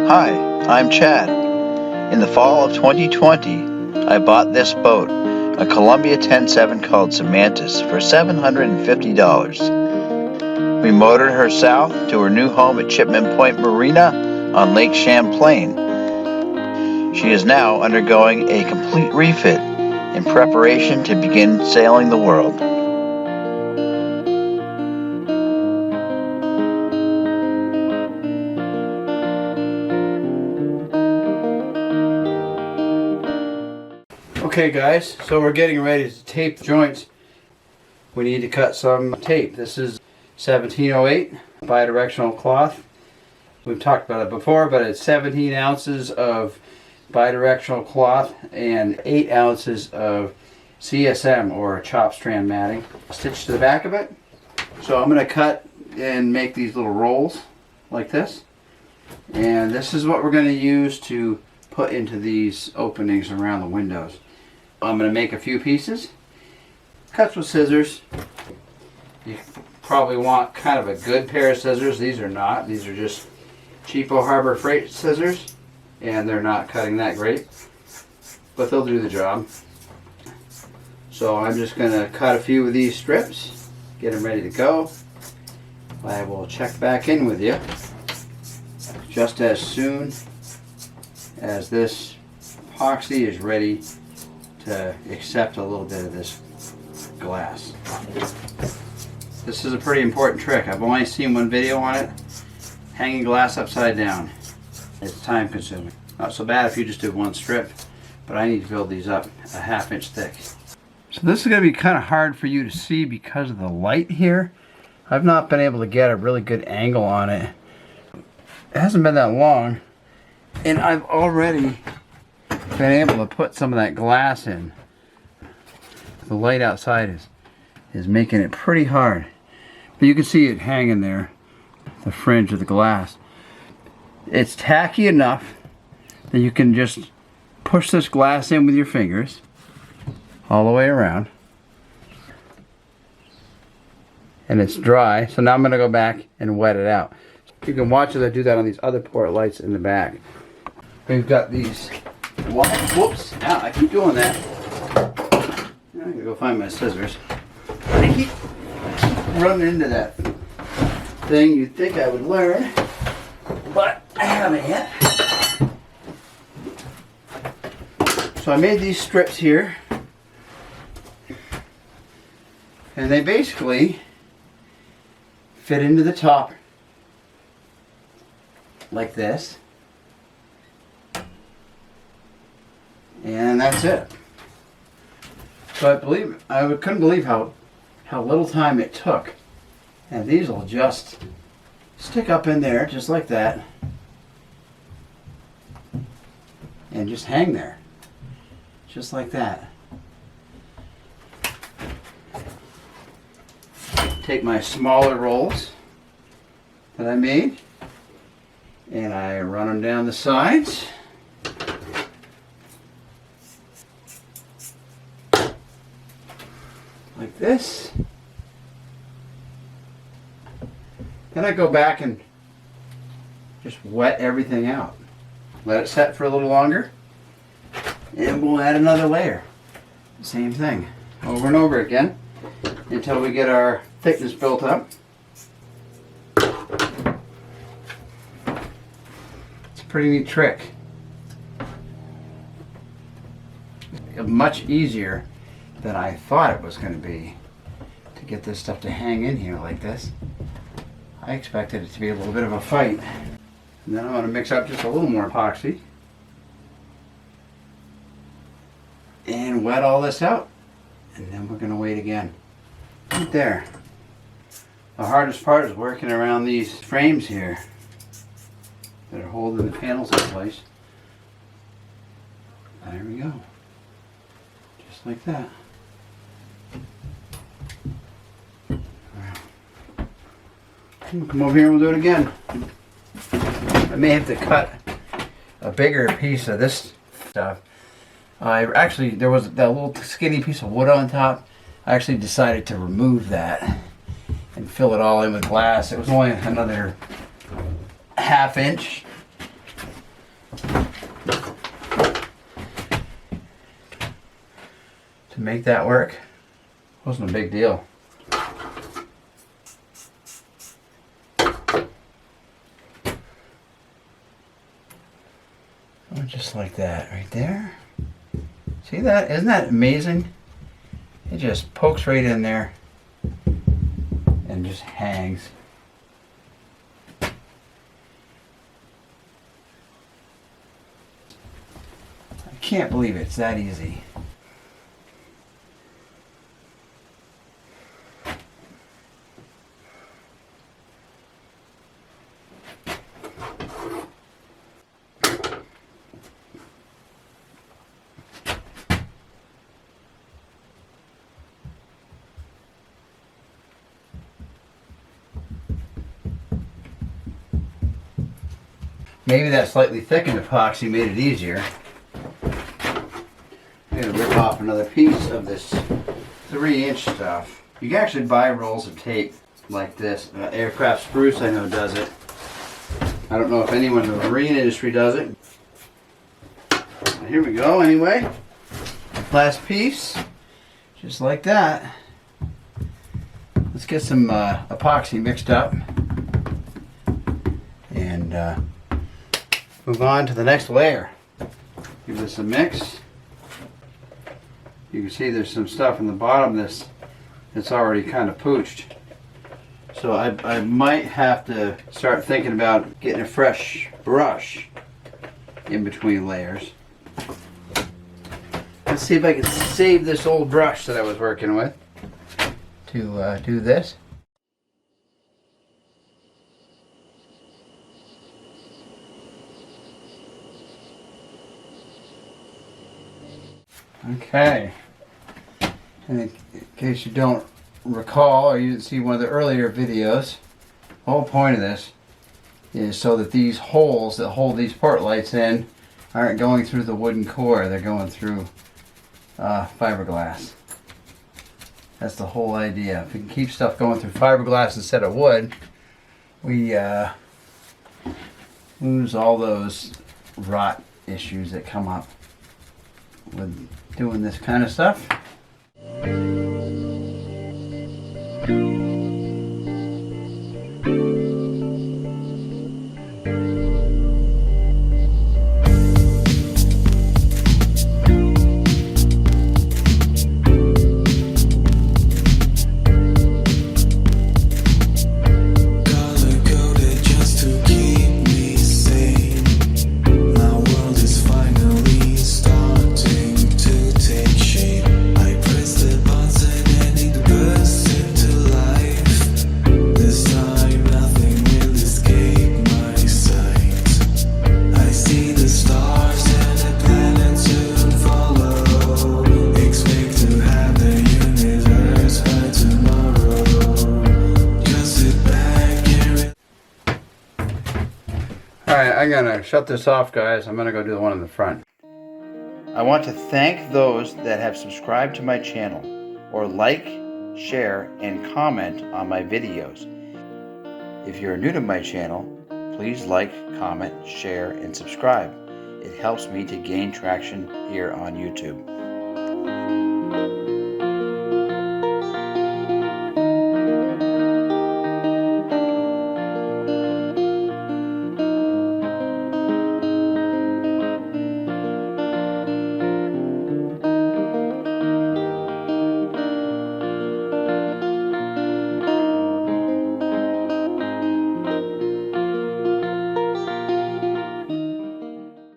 Hi, I'm Chad. In the fall of 2020, I bought this boat, a Columbia 10.7 called Samantas, for $750. We motored her south to her new home at Chipman Point Marina on Lake Champlain. She is now undergoing a complete refit in preparation to begin sailing the world. Okay guys, so we're getting ready to tape the joints. We need to cut some tape. This is 1708 bidirectional cloth. We've talked about it before, but it's 17 ounces of bidirectional cloth and 8 ounces of CSM or chop strand matting stitched to the back of it. So I'm going to cut and make these little rolls like this. And this is what we're going to use to put into these openings around the windows. I'm going to make a few pieces. Cuts with scissors. You probably want kind of a good pair of scissors. These are not. These are just cheapo Harbor Freight scissors, and they're not cutting that great, but they'll do the job. So I'm just going to cut a few of these strips, get them ready to go. I will check back in with you just as soon as this epoxy is ready to accept a little bit of this glass. This is a pretty important trick. I've only seen one video on it. Hanging glass upside down. It's time consuming. Not so bad if you just do one strip, but I need to build these up a ½ inch thick. So this is going to be kind of hard for you to see because of the light here. I've not been able to get a really good angle on it. It hasn't been that long, and I've already been able to put some of that glass in. The light outside is making it pretty hard, but you can see it hanging there, the fringe of the glass. It's tacky enough that you can just push this glass in with your fingers all the way around, and it's dry. So now I'm going to go back and wet it out. You can watch as I do that on these other port lights in the back. We've got these. Whoops! Now I keep doing that. I'm gonna go find my scissors. I keep running into that thing you'd think I would learn, but I haven't yet. So I made these strips here, and they basically fit into the top like this. And that's it. So I couldn't believe how little time it took. And these will just stick up in there just like that. And just hang there. Just like that. Take my smaller rolls that I made and I run them down the sides. Like this. Then I go back and just wet everything out. Let it set for a little longer, and we'll add another layer. Same thing, over and over again, until we get our thickness built up. It's a pretty neat trick. Much easier than I thought it was going to be to get this stuff to hang in here like this. I expected it to be a little bit of a fight. And then I'm going to mix up just a little more epoxy and wet all this out, and then we're going to wait again. Right there. The hardest part is working around these frames here that are holding the panels in place. There we go. Just like that. Come over here and we'll do it again. I may have to cut a bigger piece of this stuff. There was that little skinny piece of wood on top. I actually decided to remove that and fill it all in with glass. It was only another ½ inch to make that work. Wasn't a big deal. Oh, just like that right there. See that? Isn't that amazing? It just pokes right in there and just hangs. I can't believe it's that easy. Maybe that slightly thickened epoxy made it easier. I'm going to rip off another piece of this 3-inch stuff. You can actually buy rolls of tape like this. Aircraft Spruce, I know, does it. I don't know if anyone in the marine industry does it. Here we go, anyway. Last piece, just like that. Let's get some epoxy mixed up and move on to the next layer. Give this a mix. You can see there's some stuff in the bottom that's already kind of pooched. So I might have to start thinking about getting a fresh brush in between layers. Let's see if I can save this old brush that I was working with to do this. Okay, and in case you don't recall or you didn't see one of the earlier videos, the whole point of this is so that these holes that hold these port lights in aren't going through the wooden core, they're going through fiberglass. That's the whole idea. If we can keep stuff going through fiberglass instead of wood, we lose all those rot issues that come up with doing this kind of stuff. Alright, I'm gonna shut this off, guys. I'm gonna go do the one in the front. I want to thank those that have subscribed to my channel, or like, share, and comment on my videos. If you're new to my channel, please like, comment, share, and subscribe. It helps me to gain traction here on YouTube.